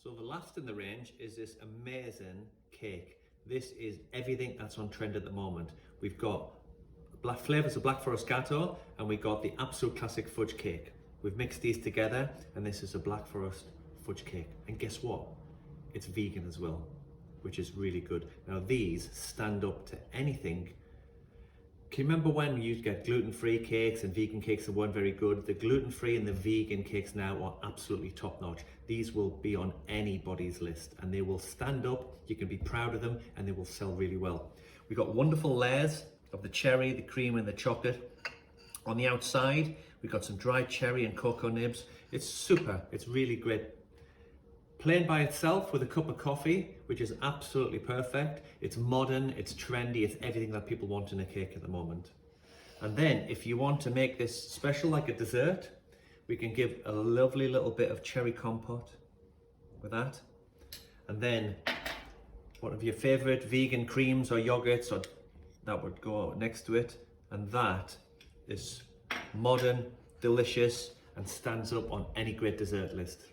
So the last in the range is this amazing cake. This is everything that's on trend at the moment. We've got black flavours of Black Forest Gateau, and we got the absolute classic fudge cake. We've mixed these together, and this is a Black Forest fudge cake. And guess what? It's vegan as well, which is really good. Now these stand up to anything. Can you remember when you used to get gluten-free cakes and vegan cakes that weren't very good? The gluten-free and the vegan cakes now are absolutely top-notch. These will be on anybody's list, and they will stand up, you can be proud of them, and they will sell really well. We've got wonderful layers of the cherry, the cream, and the chocolate. On the outside, we've got some dried cherry and cocoa nibs. It's super, it's really great. Plain by itself with a cup of coffee, which is absolutely perfect. It's modern, it's trendy, it's everything that people want in a cake at the moment. And then if you want to make this special like a dessert, we can give a lovely little bit of cherry compote with that. And then one of your favorite vegan creams or yogurts, or that would go next to it. And that is modern, delicious, and stands up on any great dessert list.